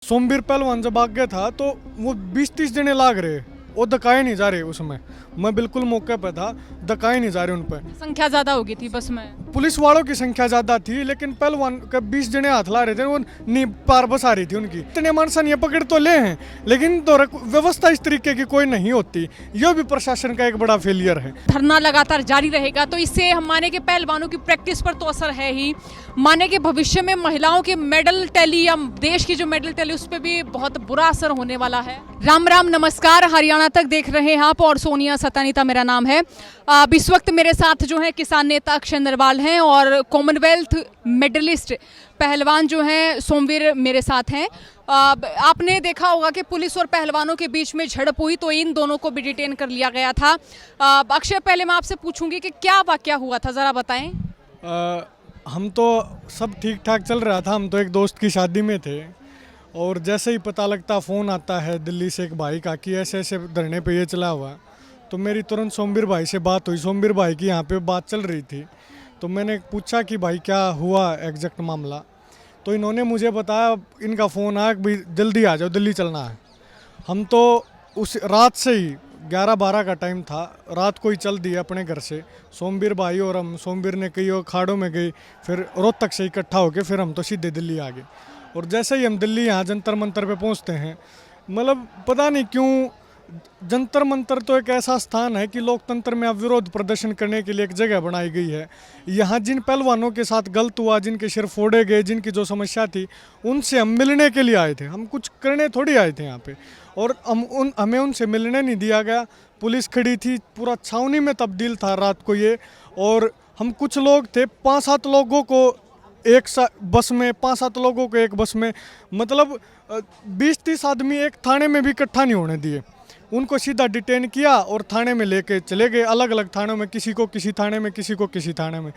सोमवीर पहलवान जब आगे था तो वो 20-30 जने लाग रहे, वो धकाए नहीं जा रहे उसमें। मैं बिल्कुल मौके पे था, धकाए नहीं जा रहे उन पे। संख्या ज्यादा होगी थी बस में। पुलिस वालों की संख्या ज्यादा थी, लेकिन पहलवान के 20 जने हाथ ला रहे थे, वो नी पार बस आ रही थी उनकी। इतने मानसन ये पकड़ तो ले हैं, लेकिन तो व्यवस्था इस तरीके की कोई नहीं होती। ये भी प्रशासन का एक बड़ा फेलियर है। धरना लगातार जारी रहेगा तो इससे हम माने कि पहलवानों की प्रैक्टिस पर तो असर है ही, माने कि भविष्य में महिलाओं के मेडल टैली या देश की जो मेडल टैली उस पर भी बहुत बुरा असर होने वाला है। राम राम नमस्कार, हरियाणा तक देख रहे हैं आप और सोनिया सतानीता मेरा नाम है। अब इस वक्त मेरे साथ जो है किसान नेता अक्षय नरवाल हैं और कॉमनवेल्थ मेडलिस्ट पहलवान जो हैं सोमवीर मेरे साथ हैं। आपने देखा होगा कि पुलिस और पहलवानों के बीच में झड़प हुई तो इन दोनों को भी डिटेन कर लिया गया था। अक्षय, पहले मैं आपसे पूछूंगी कि क्या वाकया हुआ था, ज़रा बताएं। हम तो सब ठीक ठाक चल रहा था, हम तो एक दोस्त की शादी में थे और जैसे ही पता लगता फ़ोन आता है दिल्ली से एक भाई का कि ऐसे ऐसे धरने पे ये चला हुआ, तो मेरी तुरंत सोमवीर भाई से बात हुई। सोमवीर भाई की यहाँ पे बात चल रही थी, तो मैंने पूछा कि भाई क्या हुआ एग्जैक्ट मामला, तो इन्होंने मुझे बताया, इनका फ़ोन आया कि भाई जल्दी आ जाओ, दिल्ली चलना है। हम तो उस रात से ही 11-12 का टाइम था, रात को ही चल दिए अपने घर से सोमवीर भाई और हम। सोमवीर ने कई अखाड़ों में गई, फिर रोहतक से इकट्ठा होके फिर हम तो सीधे दिल्ली आ गए। और जैसे ही हम दिल्ली यहाँ जंतर मंतर पे पहुँचते हैं, मतलब पता नहीं क्यों जंतर मंतर तो एक ऐसा स्थान है कि लोकतंत्र में अब विरोध प्रदर्शन करने के लिए एक जगह बनाई गई है। यहाँ जिन पहलवानों के साथ गलत हुआ, जिनके सिर फोड़े गए, जिनकी जो समस्या थी, उनसे हम मिलने के लिए आए थे। हम कुछ करने थोड़ी आए थे यहाँ पे, और हमें उनसे मिलने नहीं दिया गया। पुलिस खड़ी थी, पूरा छावनी में तब्दील था रात को ये। और हम कुछ लोग थे, 5-7 लोगों को एक बस में, 5-7 लोगों को एक बस में, मतलब 20-30 आदमी एक थाने में भी इकट्ठा नहीं होने दिए। उनको सीधा डिटेन किया और थाने में लेके चले गए, अलग अलग थानों में, किसी को किसी थाने में, किसी को किसी थाने में।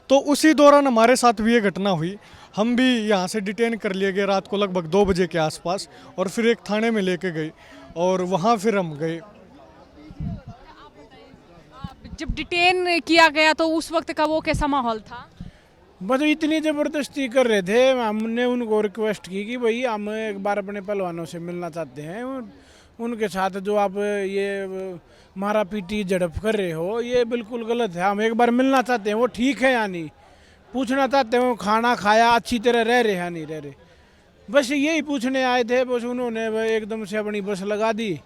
तो उसी दौरान हमारे साथ भी ये घटना हुई, हम भी यहाँ से डिटेन कर लिए गए रात को लगभग 2 बजे के आसपास, और फिर एक थाने में लेके गए और वहाँ फिर हम गए। जब डिटेन किया गया तो उस वक्त का वो कैसा माहौल था? बस इतनी ज़बरदस्ती कर रहे थे, हमने उनको रिक्वेस्ट की कि भाई हम एक बार अपने पहलवानों से मिलना चाहते हैं। उनके साथ जो आप ये मारा पीटी झड़प कर रहे हो ये बिल्कुल गलत है, हम एक बार मिलना चाहते हैं। वो ठीक है या नहीं, पूछना चाहते हैं खाना खाया, अच्छी तरह रह रहे हैं नहीं रह रहे, बस यही पूछने आए थे। बस उन्होंने एकदम से अपनी बस लगा दी,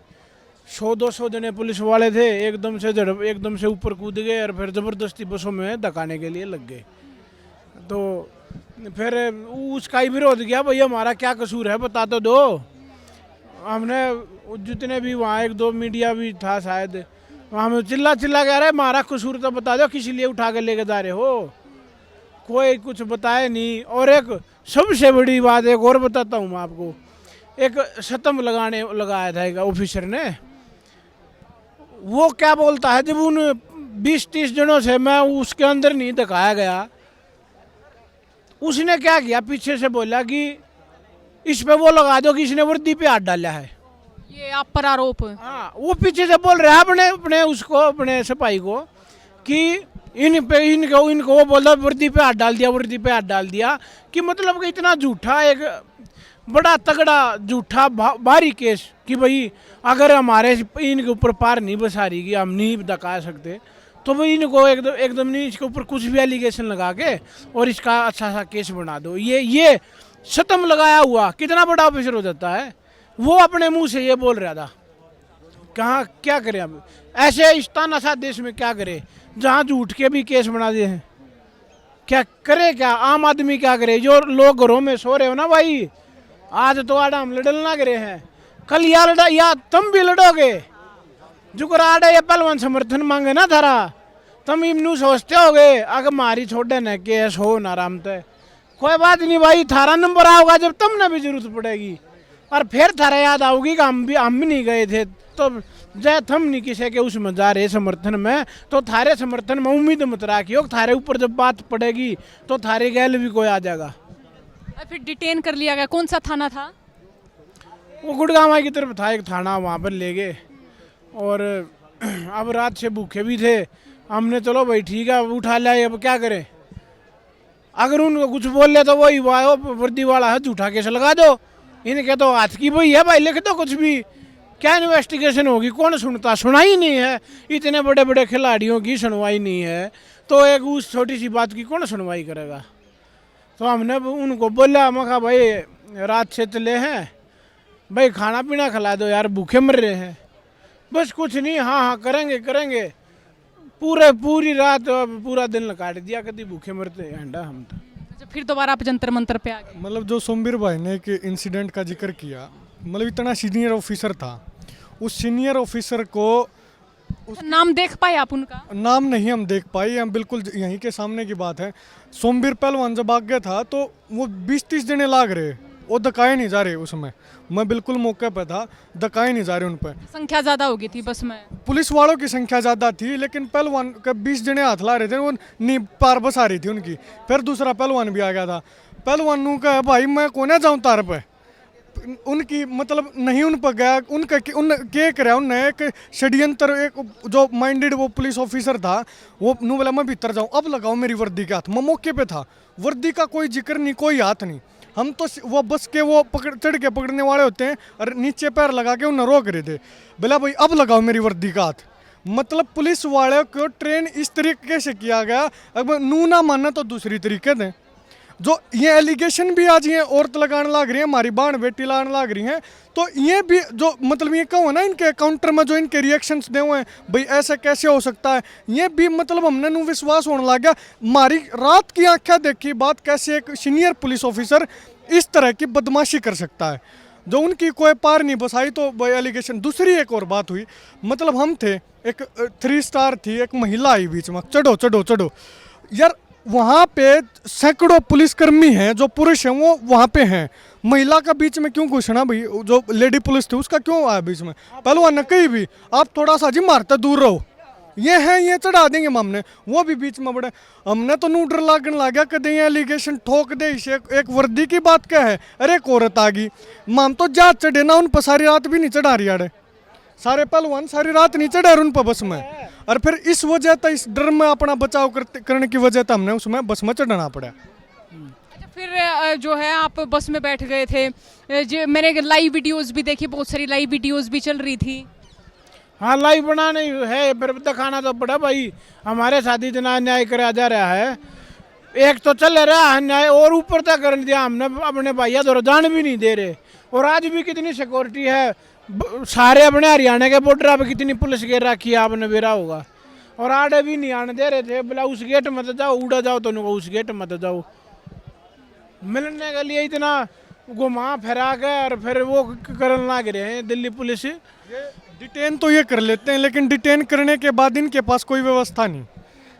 100-200 जने पुलिस वाले थे, एकदम से झड़प, एकदम से ऊपर कूद गए और फिर ज़बरदस्ती बसों में धकाने के लिए लग गए। तो फिर उसका ही विरोध किया, भाई हमारा क्या कसूर है बता तो दो। हमने जितने भी वहाँ 1-2 मीडिया भी था शायद, वहाँ में चिल्ला चिल्ला कह रहे हमारा कसूर तो बता दो, किस लिए उठा के लेके जा रहे हो, कोई कुछ बताए नहीं। और एक सबसे बड़ी बात एक और बताता हूँ मैं आपको, एक शतम लगाया था एक ऑफिसर ने। वो क्या बोलता है, जब उन 20-30 जनों से मैं उसके अंदर नहीं दिखाया गया, उसने क्या किया, पीछे से बोला कि इस पे वो लगा दो कि इसने वर्दी पे हाथ डाला है। ये आप पर आरोप? हाँ, वो पीछे से बोल रहा है अपने उसको, अपने सिपाही को कि इनको वो बोल रहा वर्दी पे हाथ डाल दिया, वर्दी पे हाथ डाल दिया। कि मतलब कि इतना झूठा, एक बड़ा तगड़ा झूठा भारी केस कि भाई अगर हमारे इनके ऊपर पार नहीं बसा रही कि हम नहीं धका सकते, तो भाई इनको एकदम नहीं, इसके ऊपर कुछ भी एलिगेशन लगा के और इसका अच्छा सा केस बना दो। ये शतम लगाया हुआ कितना बड़ा ऑफिसर हो जाता है। वो अपने मुंह से ये बोल रहा था, कहाँ क्या करें अब, ऐसे इस तानाशाह देश में क्या करे जहाँ झूठ के भी केस बना दिए हैं। क्या करे, क्या आम आदमी क्या करे, जो लोग घरों में सो रहे हो ना भाई, आज तो आड़ा हम लड़ना करे हैं, कल या तुम भी लड़ोगे। जुकर आड़ा ये पहलवान समर्थन मांगे ना थारा, तुम इमनू सोचते होगे अगर मारी छोड़े न केस हो ना आराम तय, कोई बात नहीं भाई, थारा नंबर आओगा जब तुमने भी जरूरत पड़ेगी। और फिर थारा याद आओगी कि हम भी नहीं गए थे, तो जय थम नहीं किसी के उसमें जा रहे समर्थन में, तो थारे समर्थन में उम्मीद मत रखियो, थारे ऊपर जब बात पड़ेगी तो थारे गैल भी कोई आ जाएगा। फिर डिटेन कर लिया गया, कौन सा थाना था? वो गुड़गांव की तरफ था एक थाना, वहाँ पर ले गए। और अब रात से भूखे भी थे, हमने चलो भाई ठीक है उठा लिया, अब क्या करें। अगर उनको कुछ बोल ले तो वही वर्दी वाला है झूठा केस लगा दो, इनके तो हाथ की वही है भाई, लिख दो कुछ भी, क्या इन्वेस्टिगेशन होगी, कौन सुनता, सुना ही नहीं है। इतने बड़े बड़े खिलाड़ियों की सुनवाई नहीं है, तो एक उस छोटी सी बात की कौन सुनवाई करेगा। तो हमने उनको बोला, मैं कहा भाई रात से चले हैं भाई, खाना पीना खिला दो यार, भूखे मर रहे हैं। बस कुछ नहीं, हाँ हाँ करेंगे करेंगे, पूरी रात पूरा दिन काट दिया, कभी भूखे मरते हैं हम तो। अच्छा, फिर दोबारा आप जंतर मंतर पे आ गए। मतलब जो सोमवीर भाई ने एक इंसिडेंट का जिक्र किया, मतलब इतना सीनियर ऑफिसर था, उस सीनियर ऑफिसर को नाम देख पाए आप उनका? नाम नहीं हम देख पाए, हम बिल्कुल यहीं के सामने की बात है। सोमवीर पहलवान जब आगे था तो वो 20-30 जने लाग रहे, वो धकाए नहीं जा रहे उसमें, मैं बिल्कुल मौके पे था, धकाए नहीं जा रहे उन पर। संख्या ज्यादा हो गई थी बस में? पुलिस वालों की संख्या ज़्यादा थी, लेकिन पहलवान का 20 जने हाथ ला रहे थे, वो नी पार बस आ रही थी उनकी। फिर दूसरा पहलवान भी आ गया था, पहलवानों का भाई मैं कोने जाऊँ तार पे, उनकी मतलब नहीं उन पर गया, उनका उन क्या कराया उनने, एक षड्यंत्र, एक जो माइंडेड वो पुलिस ऑफिसर था, वो नू बोला मैं भीतर जाऊँ, अब लगाओ मेरी वर्दी के हाथ। मैं मौके पे था, वर्दी का कोई जिक्र नहीं, कोई हाथ नहीं, हम तो वो बस के वो चढ़ के पकड़ने वाले होते हैं और नीचे पैर लगा के उन्हें रोक रहे थे, बोला भाई अब लगाओ मेरी वर्दी का हाथ। मतलब पुलिस वाले को ट्रेन इस तरीके से किया गया, अब नू ना मानना तो दूसरी तरीके दें। जो ये एलिगेशन भी आज ये औरत लगाने लग रही है, हमारी बाण बेटी लगाने लग रही हैं, तो ये भी जो मतलब ये कहो ना, इनके काउंटर में जो इनके रिएक्शंस दे हुए हैं भाई ऐसा कैसे हो सकता है, ये भी मतलब हमने नू विश्वास होने लग गया। हमारी रात की आंखें देखी बात, कैसे एक सीनियर पुलिस ऑफिसर इस तरह की बदमाशी कर सकता है, जो उनकी कोई पार नहीं बसाई। तो भाई एलिगेशन। दूसरी एक और बात हुई, मतलब हम थे, एक 3 स्टार थी, एक महिला आई बीच में, चढ़ो चढ़ो चढ़ो यार, वहाँ पे सैकड़ों पुलिसकर्मी हैं, जो पुरुष हैं वो वहाँ पे हैं, महिला का बीच में क्यों घुसना भाई, जो लेडी पुलिस थी उसका क्यों आया बीच में। पहलवान ने कहीं भी आप थोड़ा सा जी मारते दूर रहो, ये है ये चढ़ा देंगे हमने, वो भी बीच में बड़े, हमने तो नूडर लागन ला गया, कदे ये एलिगेशन ठोक दे इसे, एक वर्दी की बात क्या है, अरे एक औरत आ गई, माम तो जा चढ़े ना, उन पर सारी रात भी नहीं चढ़ा रही आड़े, सारे पहलवान सारी रात नहीं चढ़े उन पर बस में, और फिर इस वजह से इस डर में अपना बचाव करने की वजह से हमने उसमें बस में चढ़ना पड़ा। अच्छा, फिर जो है आप बस में बैठ गए थे, जो मैंने लाइव वीडियोस भी देखी, बहुत सारी लाइव वीडियोस भी चल रही थी। हाँ लाइव बनाने है, फिर दिखाना तो पड़ा भाई, हमारे साथ इतना अन्याय करा जा रहा है, एक तो चल रहा है अन्याय और ऊपर तक कर दिया हमने, अपने भैया तो जान भी नहीं दे रहे। और आज भी कितनी सिक्योरिटी है, सारे अपने हरियाणा के बॉर्डर पे कितनी पुलिस घेर रखी है, आपने बेरा होगा, और आड़े भी नहीं आने दे रहे थे, बोला उस गेट मत जाओ, उड़ा जाओ तो उनको उस गेट मत जाओ, मिलने के लिए इतना घुमा फिरा के और फिर वो करने लग रहे हैं दिल्ली पुलिस। डिटेन तो ये कर लेते हैं, लेकिन डिटेन करने के बाद इनके पास कोई व्यवस्था नहीं,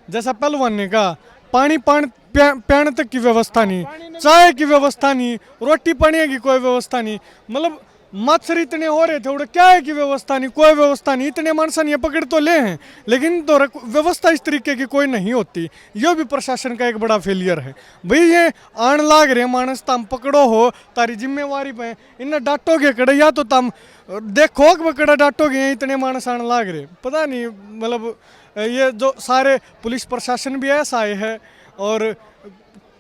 जैसा पहलवान ने कहा, पानी पीने तक की व्यवस्था नहीं, चाय की व्यवस्था नहीं, रोटी पानी की कोई व्यवस्था नहीं, मतलब मच्छर इतने हो रहे थे उड़े, क्या है कि व्यवस्था नहीं, कोई व्यवस्था नहीं, इतने मानसन ये पकड़ तो ले हैं, लेकिन तो व्यवस्था इस तरीके की कोई नहीं होती। ये भी प्रशासन का एक बड़ा फेलियर है भाई, ये आन लाग रहे मानस तम पकड़ो हो तारी जिम्मेवारी पे, इन्हें डांटोगे कड़े या तो तम देखो कि कड़ा डांटोगे, इतने मानस आन लाग रहे, पता नहीं मतलब ये जो सारे पुलिस प्रशासन भी ऐसा है, और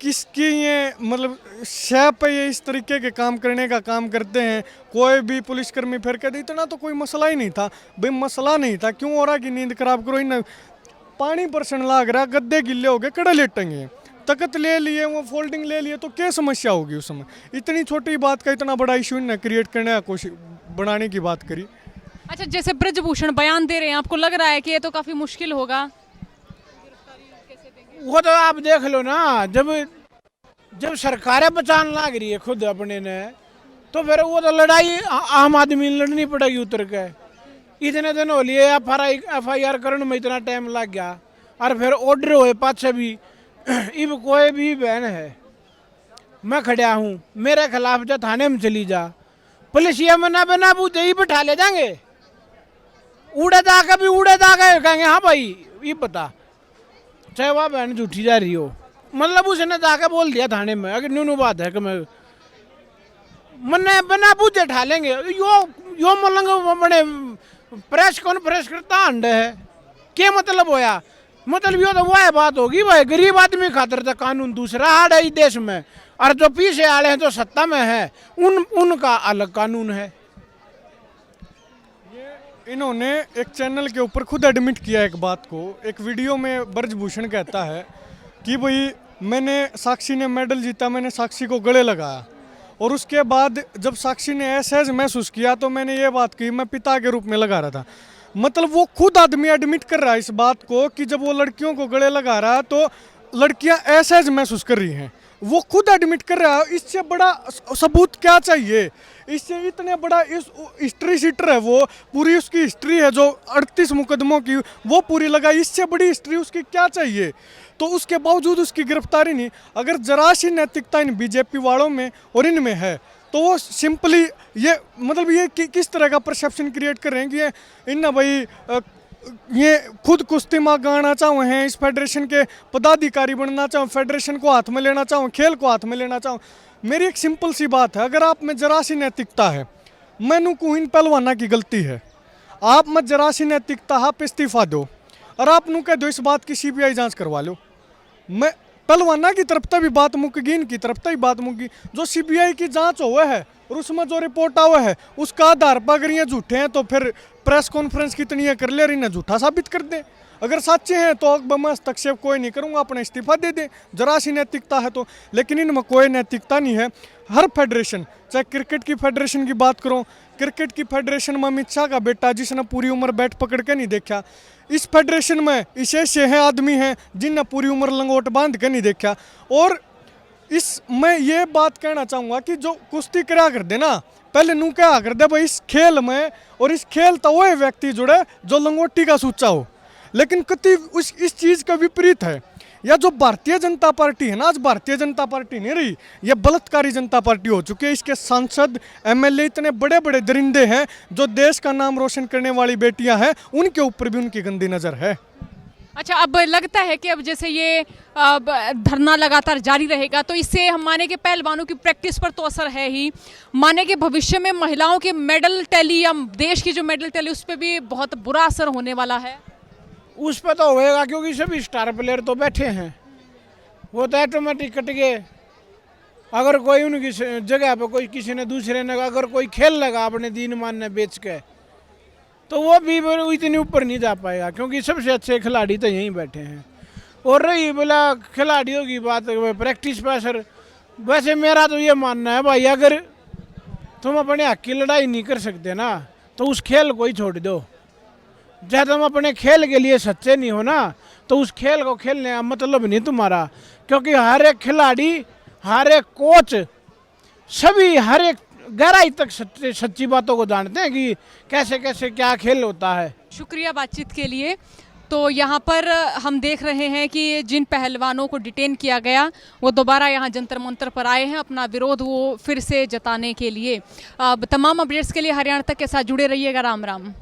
किसकी ये मतलब शय पे ये इस तरीके के काम करने का काम करते हैं। कोई भी पुलिसकर्मी फिर कहते इतना तो कोई मसला ही नहीं था भाई, मसला नहीं था, क्यों हो रहा कि नींद खराब करो, इन पानी बरसन लाग रहा, गद्दे गिल्ले हो गए, कड़े लेटेंगे, तकत ले लिए, वो फोल्डिंग ले लिए, तो क्या समस्या होगी उसमें। इतनी छोटी बात का इतना बड़ा इशू ने क्रिएट करने का कोशिश बनाने की बात करी। अच्छा, जैसे ब्रजभूषण बयान दे रहे हैं, आपको लग रहा है कि ये तो काफ़ी मुश्किल होगा? वो तो आप देख लो ना, जब सरकारें बचाने लग रही है खुद अपने ने, तो फिर वो तो लड़ाई आम आदमी लड़नी पड़ेगी उतर के। इतने दिन हो लिए FIR करने में इतना टाइम लग गया, और फिर ऑर्डर हुए पाछे भी, इब कोई भी बहन है, मैं खड़ा हूँ, मेरे खिलाफ जो थाने में चली जा, पुलिस ये मना बना पूछे ही बिठा ले जाएंगे, उड़े जाकर भी उड़े जाकर कहेंगे हाँ भाई ये बता, चाहे वह बहन झूठी जा रही हो, मतलब उसने जाके बोल दिया थाने में, अगर न्यू बात है कि मैं मन्ने बना पूछे ठा लेंगे, यो मलंग बड़े प्रेस कॉन्फ्रेंस करता अंडे है, क्या मतलब होया, मतलब ये तो वह बात होगी भाई, गरीब आदमी खातिर तो कानून दूसरा हाड़ है इस देश में, और जो पीछे आए हैं जो सत्ता में है उनका अलग कानून है। इन्होंने एक चैनल के ऊपर खुद एडमिट किया एक बात को। एक वीडियो में ब्रजभूषण कहता है कि भाई मैंने, साक्षी ने मेडल जीता, मैंने साक्षी को गले लगाया, और उसके बाद जब साक्षी ने असहज महसूस किया तो मैंने ये बात की, मैं पिता के रूप में लगा रहा था। मतलब वो खुद आदमी एडमिट कर रहा है इस बात को कि जब वो लड़कियों को गले लगा रहा है तो लड़कियां असहज महसूस कर रही हैं। वो खुद एडमिट कर रहा है। इससे बड़ा सबूत क्या चाहिए? इससे इतने बड़ा इस हिस्ट्री शीटर है, वो पूरी उसकी हिस्ट्री है जो 38 मुकदमों की, वो पूरी लगाई। इससे बड़ी हिस्ट्री उसकी क्या चाहिए? तो उसके बावजूद उसकी गिरफ्तारी नहीं। अगर जरा सी नैतिकता इन बीजेपी वालों में और इनमें है तो वो सिंपली ये, मतलब ये किस तरह का परसेप्शन क्रिएट कर रहे हैं कि ये इन ना भाई ये खुद कुश्ती माँ गाना चाहूँ हैं, इस फेडरेशन के पदाधिकारी बनना चाहूँ, फेडरेशन को हाथ में लेना चाहूँ, खेल को हाथ में लेना चाहूँ। मेरी एक सिंपल सी बात है, अगर आप में जरा सी नैतिकता है, मैनू को इन पहलवाना की गलती है, आप में जरा सी नैतिकता, आप इस्तीफा दो और आप नू कह दो इस बात की सीबीआई जांच करवा लो। मैं पहलवाना की तरफ भी बात मुक्की, इनकी तरफ ही बात मुक्की। जो सीबीआई की जांच हुआ है और उसमें जो रिपोर्ट आवा है उसका आधार पर अगर ये झूठे हैं तो फिर प्रेस कॉन्फ्रेंस कितनी है कर ले और इन्हें झूठा साबित कर दे। अगर सच्चे हैं तो अब मैं हस्तक्षेप कोई नहीं करूंगा, अपना इस्तीफा दे दे, जरा सी नैतिकता है तो। लेकिन इनमें कोई नैतिकता नहीं है। हर फेडरेशन, चाहे क्रिकेट की फेडरेशन की बात करो, क्रिकेट की फेडरेशन में अमित शाह का बेटा जिसने पूरी उम्र बैट पकड़ के नहीं देखा, इस फेडरेशन में ऐसे हैं आदमी हैं जिनने पूरी उम्र लंगोट बांध के नहीं देखा। और इस मैं ये बात कहना चाहूँगा कि जो कुश्ती करा कर दे ना, पहले नू क्या कर दे भाई इस खेल में, और इस खेल तो वह व्यक्ति जुड़े जो लंगोटी का सूचा हो। लेकिन कति इस चीज़ का विपरीत है। या जो भारतीय जनता पार्टी है ना, आज भारतीय जनता पार्टी नहीं रही, यह बलात्कारी जनता पार्टी हो चुकी है। इसके सांसद एमएलए इतने बड़े बड़े दरिंदे हैं जो देश का नाम रोशन करने वाली बेटियां हैं, उनके ऊपर भी उनकी गंदी नज़र है। अच्छा, अब लगता है कि अब जैसे ये धरना लगातार जारी रहेगा तो इससे हम माने कि पहलवानों की प्रैक्टिस पर तो असर है ही, माने कि भविष्य में महिलाओं के मेडल टैली या देश की जो मेडल टैली उस पर भी बहुत बुरा असर होने वाला है। उस पर तो होएगा क्योंकि सभी स्टार प्लेयर तो बैठे हैं, वो तो ऑटोमेटिक कट गए। अगर कोई उनकी जगह पर कोई किसी ने दूसरे ने अगर कोई खेल लगा अपने दीन मान ने बेच के, तो वो भी इतनी ऊपर नहीं जा पाएगा क्योंकि सबसे अच्छे खिलाड़ी तो यहीं बैठे हैं। और रही बोला खिलाड़ियों की बात, प्रैक्टिस पर असर, वैसे मेरा तो ये मानना है भाई, अगर तुम अपने हक की लड़ाई नहीं कर सकते ना तो उस खेल को ही छोड़ दो। जब तुम अपने खेल के लिए सच्चे नहीं हो ना तो उस खेल को खेलने का मतलब नहीं तुम्हारा। क्योंकि हर एक खिलाड़ी, हर एक कोच, सभी हर एक गहराई तक सच्ची बातों को जानते हैं कि कैसे कैसे क्या खेल होता है। शुक्रिया बातचीत के लिए। तो यहाँ पर हम देख रहे हैं कि जिन पहलवानों को डिटेन किया गया वो दोबारा यहाँ जंतर मंतर पर आए हैं अपना विरोध वो फिर से जताने के लिए। अब तमाम अपडेट्स के लिए हरियाणा तक के साथ जुड़े रहिएगा। राम राम।